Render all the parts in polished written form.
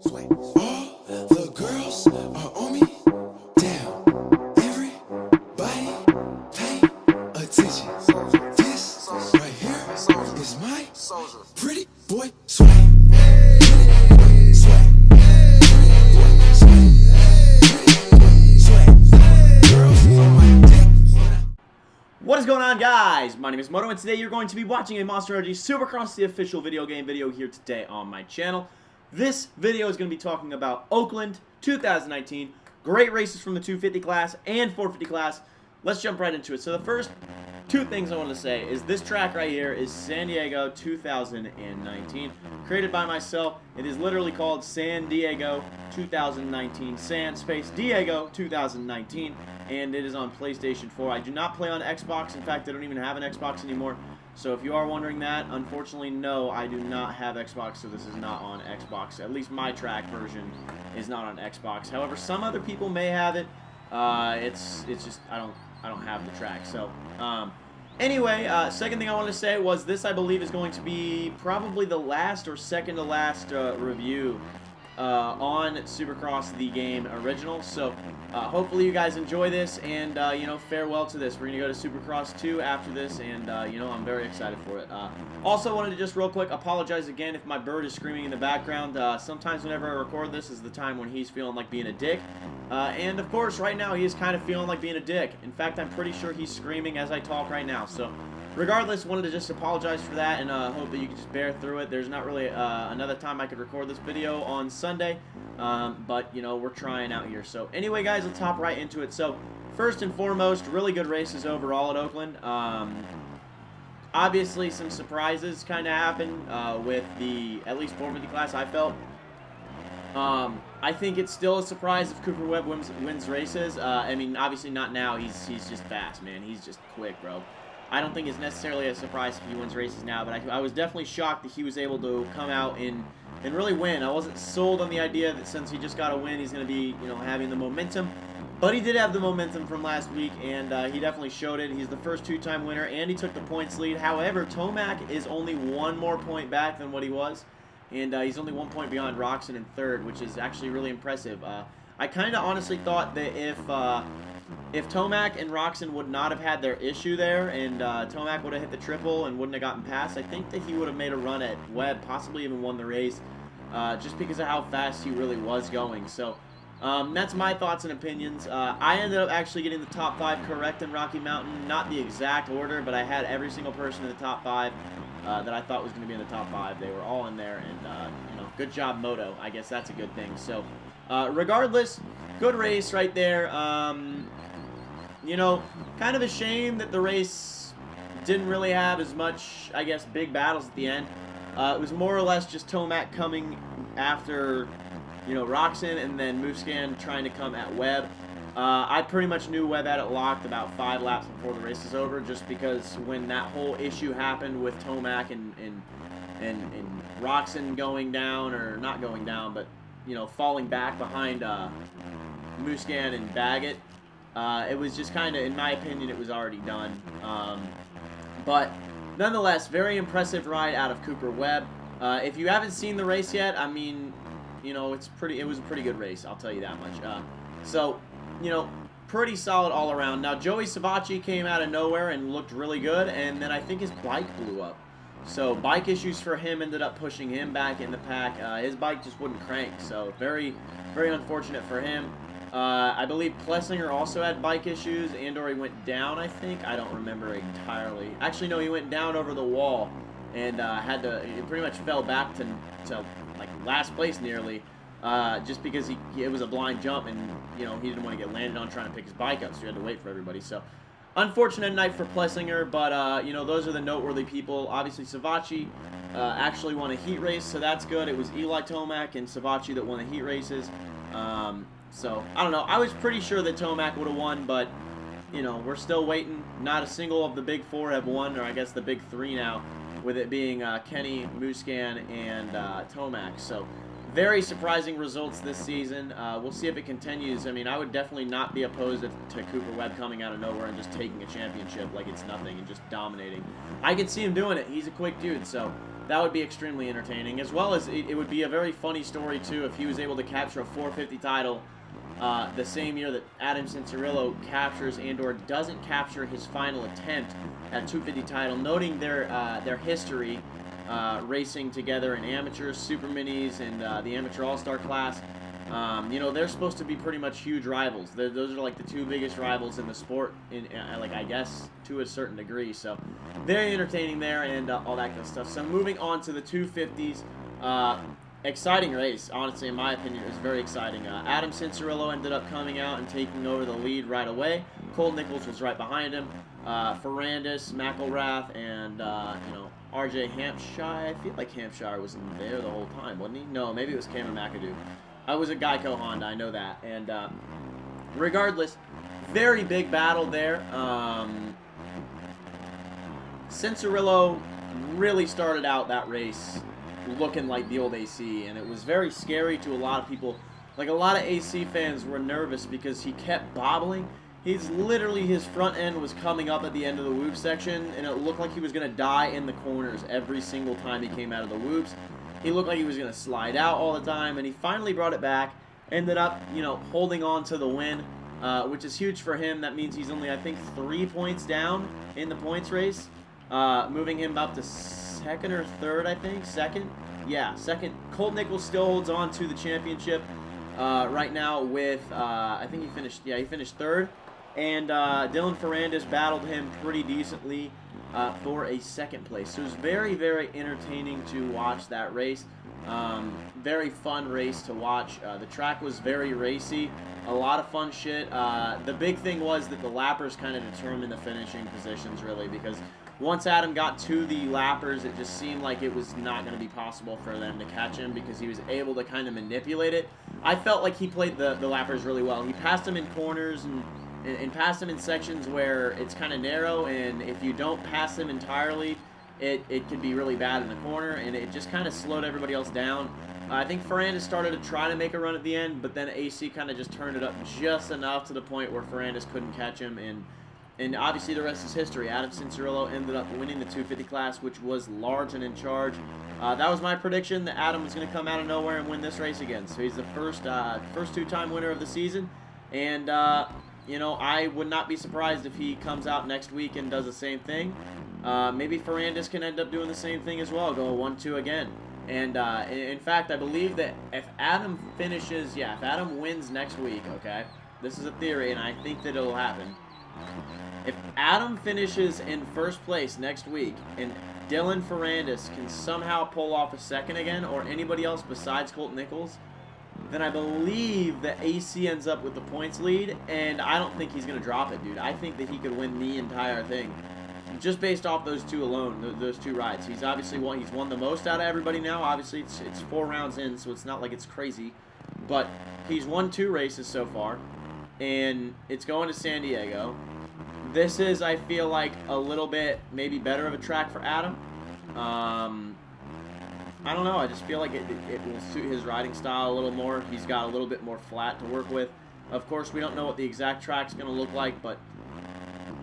Sway. All the girls are on me. Damn, everybody pay attention. This right here is my pretty boy Sway. Sway. Girls on my dick. What is going on, guys? My name is Moto, and today you're going to be watching a Monster Energy Supercross, the official video game video here today on my channel. This video is going to be talking about Oakland 2019, great races from the 250 class and 450 class. Let's jump right into it. So the first two things I want to say is this track right here is San Diego 2019, created by myself. It is literally called San Diego 2019, San Space Diego 2019, and it is on PlayStation 4. I do not play on Xbox. In fact, I don't even have an Xbox anymore. So if you are wondering that, unfortunately, no, I do not have Xbox, so this is not on Xbox. At least my track version is not on Xbox. However, some other people may have it. It's just I don't have the track. So anyway, second thing I wanted to say was this, I believe, is going to be probably the last or second to last review on Supercross the game original. So hopefully you guys enjoy this, and you know, farewell to this. We're gonna go to Supercross 2 after this, and you know, I'm very excited for it. Also wanted to just real quick apologize again if my bird is screaming in the background. Sometimes whenever I record this is the time when he's feeling like being a dick, and of course right now he is kind of feeling like being a dick. In fact, I'm pretty sure he's screaming as I talk right now. So regardless, wanted to just apologize for that, and hope that you can just bear through it. There's not really another time I could record this video on Sunday, but you know, we're trying out here. So anyway, guys, let's hop right into it. So first and foremost, really good races overall at Oakland. Obviously some surprises kind of happened with the at least 450 class, I felt. I think it's still a surprise if Cooper Webb wins races. I mean, obviously not now. He's just fast, man. He's just quick, bro. I don't think it's necessarily a surprise if he wins races now, but I was definitely shocked that he was able to come out and really win. I wasn't sold on the idea that since he just got a win, he's going to be, you know, having the momentum. But he did have the momentum from last week, and he definitely showed it. He's the first two-time winner, and he took the points lead. However, Tomac is only one more point back than what he was, and he's only 1 point behind Roczen in third, which is actually really impressive. I kind of honestly thought that if Tomac and Roczen would not have had their issue there, and Tomac would have hit the triple and wouldn't have gotten past, I think that he would have made a run at Webb, possibly even won the race, just because of how fast he really was going. So that's my thoughts and opinions. I ended up actually getting the top 5 correct in Rocky Mountain. Not the exact order, but I had every single person in the top 5 that I thought was going to be in the top 5. They were all in there, and you know, good job, Moto. I guess that's a good thing. So regardless, good race right there. You know, kind of a shame that the race didn't really have as much, I guess, big battles at the end. It was more or less just Tomac coming after, you know, Roczen, and then Musquin trying to come at Webb. I pretty much knew Webb had it locked about 5 laps before the race was over, just because when that whole issue happened with Tomac and Roczen going down, or not going down, but, you know, falling back behind Musquin and Baggett, it was just kind of, in my opinion, it was already done. But nonetheless, very impressive ride out of Cooper Webb. If you haven't seen the race yet, I mean, you know, it was a pretty good race, I'll tell you that much. So, you know, pretty solid all around. Now, Joey Savatgy came out of nowhere and looked really good, and then I think his bike blew up. So bike issues for him ended up pushing him back in the pack. His bike just wouldn't crank, so very, very unfortunate for him. I believe Plessinger also had bike issues, and/or he went down, I think. I don't remember entirely. Actually, no, he went down over the wall and he pretty much fell back to like last place nearly, just because it was a blind jump, and you know, he didn't want to get landed on trying to pick his bike up, so he had to wait for everybody. So unfortunate night for Plessinger, but you know, those are the noteworthy people. Obviously, Savatgy actually won a heat race, so that's good. It was Eli Tomac and Savatgy that won the heat races. So, I don't know. I was pretty sure that Tomac would have won, but, you know, we're still waiting. Not a single of the big 4 have won, or I guess the big 3 now, with it being Kenny, Musquin, and Tomac. So, very surprising results this season. We'll see if it continues. I mean, I would definitely not be opposed to Cooper Webb coming out of nowhere and just taking a championship like it's nothing and just dominating. I could see him doing it. He's a quick dude, so that would be extremely entertaining, as well as it would be a very funny story, too, if he was able to capture a 450 title the same year that Adam Cianciarulo captures and/or doesn't capture his final attempt at 250 title, noting their history racing together in amateurs, super minis, and the amateur all-star class. You know, they're supposed to be pretty much huge rivals. Those are like the two biggest rivals in the sport, like I guess to a certain degree. So very entertaining there and all that good stuff. So moving on to the 250s, exciting race. Honestly, in my opinion, it was very exciting. Adam Cianciarulo ended up coming out and taking over the lead right away. Colt Nichols was right behind him. Ferrandis, McElrath, and you know, RJ Hampshire. I feel like Hampshire was there the whole time, wasn't he? No, maybe it was Cameron McAdoo. I was a Geico Honda, I know that. And regardless, very big battle there. Cianciarulo really started out that race looking like the old AC, and it was very scary to a lot of people. Like, a lot of AC fans were nervous because he kept bobbling. His front end was coming up at the end of the whoop section, and it looked like he was going to die in the corners every single time he came out of the whoops. He looked like he was going to slide out all the time, and he finally brought it back. Ended up, you know, holding on to the win, which is huge for him. That means he's only, I think, 3 points down in the points race, moving him up to second or third, I think. Second? Yeah, second. Colt Nichols still holds on to the championship right now with, I think he finished third. And Dylan Ferrandis battled him pretty decently for a second place. So it was very, very entertaining to watch that race. Very fun race to watch. The track was very racy. A lot of fun shit. The big thing was that the lappers kind of determined the finishing positions, really, because once Adam got to the lappers, it just seemed like it was not going to be possible for them to catch him because he was able to kind of manipulate it. I felt like he played the lappers really well. He passed them in corners and pass them in sections where it's kind of narrow, and if you don't pass them entirely, it can be really bad in the corner, and it just kind of slowed everybody else down. I think Ferrandis started to try to make a run at the end, but then AC kind of just turned it up just enough to the point where Ferrandis couldn't catch him, and obviously the rest is history. Adam Cianciarulo ended up winning the 250 class, which was large and in charge. That was my prediction, that Adam was going to come out of nowhere and win this race again. So he's the first two-time winner of the season, and you know, I would not be surprised if he comes out next week and does the same thing. Maybe Ferrandis can end up doing the same thing as well, go 1-2 again. And in fact, I believe that if Adam wins next week, okay, this is a theory, and I think that it'll happen. If Adam finishes in first place next week, and Dylan Ferrandis can somehow pull off a second again, or anybody else besides Colt Nichols, then I believe that AC ends up with the points lead, and I don't think he's going to drop it, dude. I think that he could win the entire thing, just based off those two alone, those two rides. He's obviously he's won the most out of everybody now. Obviously, it's 4 rounds in, so it's not like it's crazy, but he's won 2 races so far, and it's going to San Diego. This is, I feel like, a little bit maybe better of a track for Adam. I don't know, I just feel like it will suit his riding style a little more. He's got a little bit more flat to work with. Of course, we don't know what the exact track's going to look like, but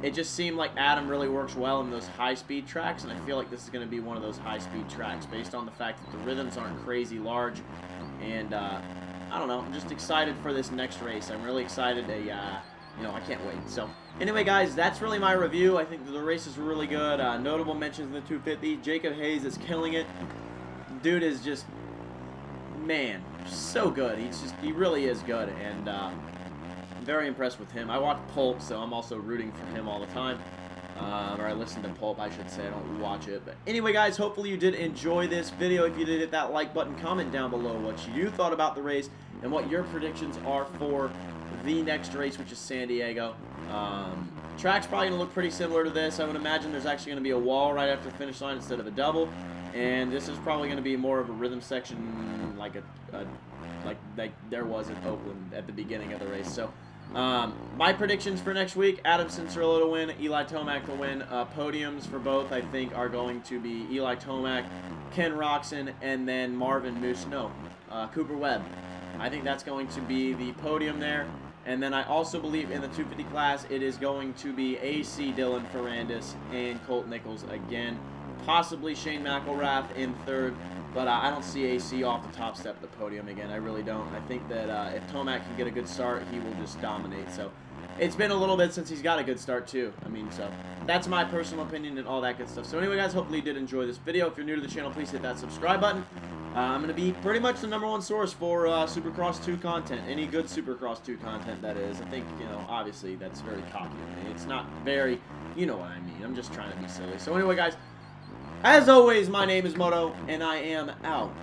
it just seemed like Adam really works well in those high-speed tracks, and I feel like this is going to be one of those high-speed tracks based on the fact that the rhythms aren't crazy large. And, I don't know, I'm just excited for this next race. I'm really excited to, you know, I can't wait. So, anyway, guys, that's really my review. I think the races were really good. Notable mentions in the 250. Jacob Hayes is killing it. Dude is just, man, so good. He really is good, and I'm very impressed with him. I watch Pulp, so I'm also rooting for him all the time. Or I listen to Pulp, I should say. I don't watch it. But anyway, guys, hopefully you did enjoy this video. If you did, hit that like button. Comment down below what you thought about the race and what your predictions are for the next race, which is San Diego. Track's probably going to look pretty similar to this. I would imagine there's actually going to be a wall right after the finish line instead of a double. And this is probably going to be more of a rhythm section like there was in Oakland at the beginning of the race. So, my predictions for next week: Adam Cianciarulo to win, Eli Tomac to win. Podiums for both, I think, are going to be Eli Tomac, Ken Roczen, and then Marvin Moose. No, Cooper Webb. I think that's going to be the podium there. And then I also believe in the 250 class, it is going to be AC Dylan Ferrandis and Colt Nichols again. possibly Shane McElrath in third, but I don't see AC off the top step of the podium again. I really don't. I think that if Tomac can get a good start, he will just dominate. So it's been a little bit since he's got a good start too. I mean, so that's my personal opinion and all that good stuff. So anyway, guys, hopefully you did enjoy this video. If you're new to the channel, please hit that subscribe button. I'm going to be pretty much the #1 source for Supercross 2 content. Any good Supercross 2 content, that is. I think, you know, obviously that's very cocky of me. It's not very, you know what I mean. I'm just trying to be silly. So anyway, guys, as always, my name is Moto, and I am out.